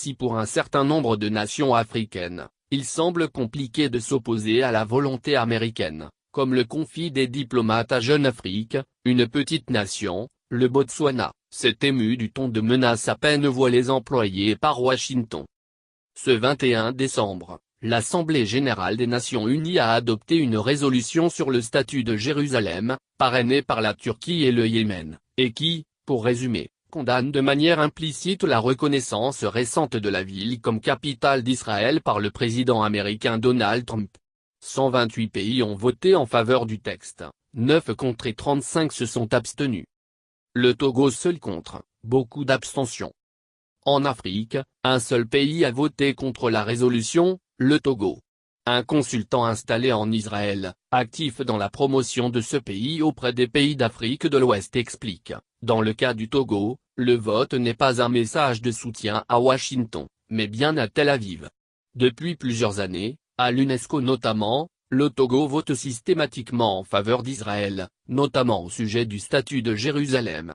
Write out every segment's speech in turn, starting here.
Si pour un certain nombre de nations africaines, il semble compliqué de s'opposer à la volonté américaine, comme le confient des diplomates à Jeune Afrique, une petite nation, le Botswana, s'est ému du ton de menace à peine voilés employés par Washington. Ce 21 décembre, l'Assemblée générale des Nations unies a adopté une résolution sur le statut de Jérusalem, parrainée par la Turquie et le Yémen, et qui, pour résumer, condamne de manière implicite la reconnaissance récente de la ville comme capitale d'Israël par le président américain Donald Trump. 128 pays ont voté en faveur du texte, 9 contre et 35 se sont abstenus. Le Togo seul contre, beaucoup d'abstentions. En Afrique, un seul pays a voté contre la résolution, le Togo. Un consultant installé en Israël, actif dans la promotion de ce pays auprès des pays d'Afrique de l'Ouest explique, dans le cas du Togo, le vote n'est pas un message de soutien à Washington, mais bien à Tel Aviv. Depuis plusieurs années, à l'UNESCO notamment, le Togo vote systématiquement en faveur d'Israël, notamment au sujet du statut de Jérusalem.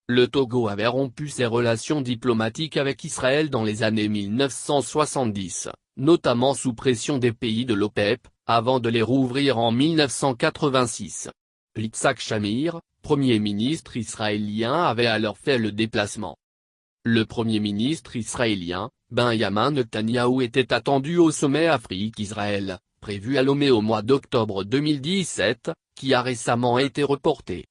Le Togo avait rompu ses relations diplomatiques avec Israël dans les années 1970, notamment sous pression des pays de l'OPEP, avant de les rouvrir en 1986. Yitzhak Shamir, Premier ministre israélien, avait alors fait le déplacement. Le Premier ministre israélien, Benjamin Netanyahou, était attendu au sommet Afrique-Israël, prévu à Lomé au mois d'octobre 2017, qui a récemment été reporté.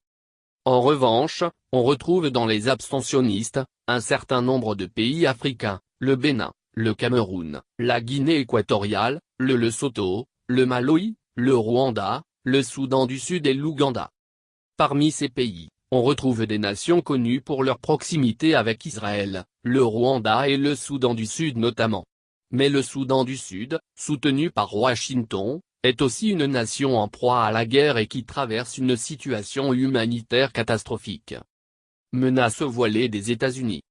En revanche, on retrouve dans les abstentionnistes, un certain nombre de pays africains, le Bénin, le Cameroun, la Guinée équatoriale, le Lesotho, le Malawi, le Rwanda, le Soudan du Sud et l'Ouganda. Parmi ces pays, on retrouve des nations connues pour leur proximité avec Israël, le Rwanda et le Soudan du Sud notamment. Mais le Soudan du Sud, soutenu par Washington, est aussi une nation en proie à la guerre et qui traverse une situation humanitaire catastrophique. Menace voilée des États-Unis.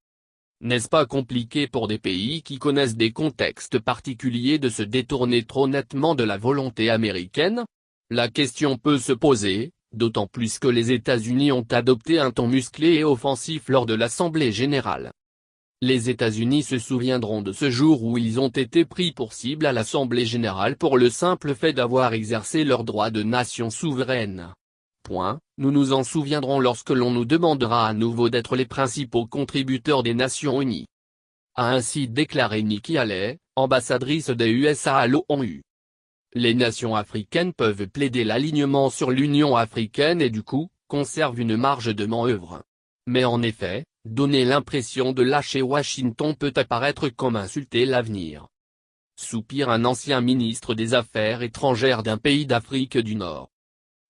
N'est-ce pas compliqué pour des pays qui connaissent des contextes particuliers de se détourner trop nettement de la volonté américaine? La question peut se poser, d'autant plus que les États-Unis ont adopté un ton musclé et offensif lors de l'Assemblée générale. Les États-Unis se souviendront de ce jour où ils ont été pris pour cible à l'Assemblée générale pour le simple fait d'avoir exercé leur droit de nation souveraine. Nous nous en souviendrons lorsque l'on nous demandera à nouveau d'être les principaux contributeurs des Nations Unies. A ainsi déclaré Nikki Haley, ambassadrice des USA à l'ONU. Les nations africaines peuvent plaider l'alignement sur l'Union africaine et du coup, conservent une marge de manœuvre. Mais en effet, donner l'impression de lâcher Washington peut apparaître comme insulter l'avenir. Soupire un ancien ministre des Affaires étrangères d'un pays d'Afrique du Nord.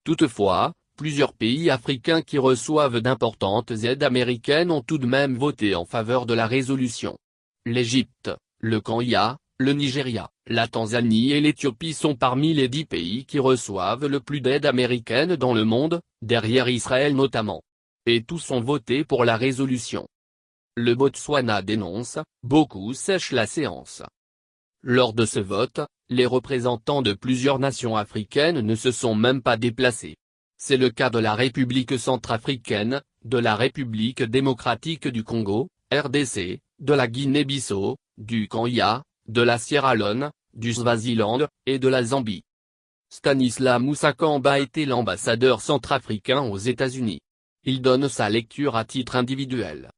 Toutefois, plusieurs pays africains qui reçoivent d'importantes aides américaines ont tout de même voté en faveur de la résolution. L'Égypte, le Kenya, le Nigeria, la Tanzanie et l'Éthiopie sont parmi les 10 pays qui reçoivent le plus d'aide américaine dans le monde, derrière Israël notamment. Et tous ont voté pour la résolution. Le Botswana dénonce, beaucoup sèchent la séance. Lors de ce vote, les représentants de plusieurs nations africaines ne se sont même pas déplacés. C'est le cas de la République centrafricaine, de la République démocratique du Congo, RDC, de la Guinée-Bissau, du Kenya, de la Sierra Leone, du Swaziland, et de la Zambie. Stanislas Moussakamba était l'ambassadeur centrafricain aux États-Unis. Il donne sa lecture à titre individuel.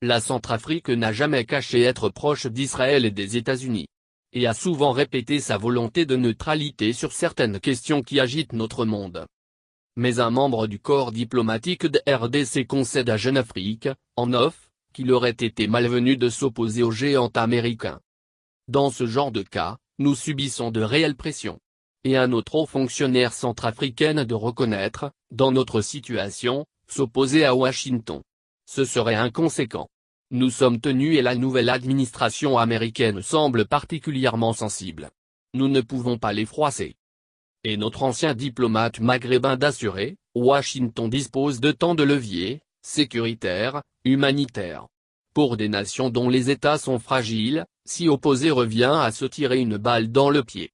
La Centrafrique n'a jamais caché être proche d'Israël et des États-Unis. Et a souvent répété sa volonté de neutralité sur certaines questions qui agitent notre monde. Mais un membre du corps diplomatique de RDC concède à Jeune Afrique, en off, qu'il aurait été malvenu de s'opposer aux géants américains. Dans ce genre de cas, nous subissons de réelles pressions. Et un autre haut fonctionnaire centrafricain de reconnaître, dans notre situation, s'opposer à Washington. Ce serait inconséquent. Nous sommes tenus et la nouvelle administration américaine semble particulièrement sensible. Nous ne pouvons pas les froisser. Et notre ancien diplomate maghrébin d'assurer, Washington dispose de tant de leviers, sécuritaires, humanitaires. Pour des nations dont les États sont fragiles, s'y opposer revient à se tirer une balle dans le pied.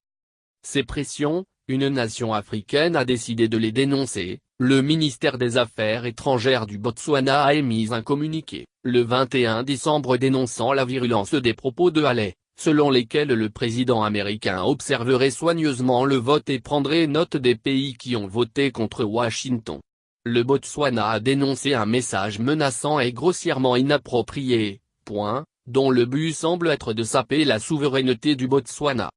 Ces pressions, une nation africaine a décidé de les dénoncer. Le ministère des Affaires étrangères du Botswana a émis un communiqué, le 21 décembre dénonçant la virulence des propos de Haley, selon lesquels le président américain observerait soigneusement le vote et prendrait note des pays qui ont voté contre Washington. Le Botswana a dénoncé un message menaçant et grossièrement inapproprié, dont le but semble être de saper la souveraineté du Botswana.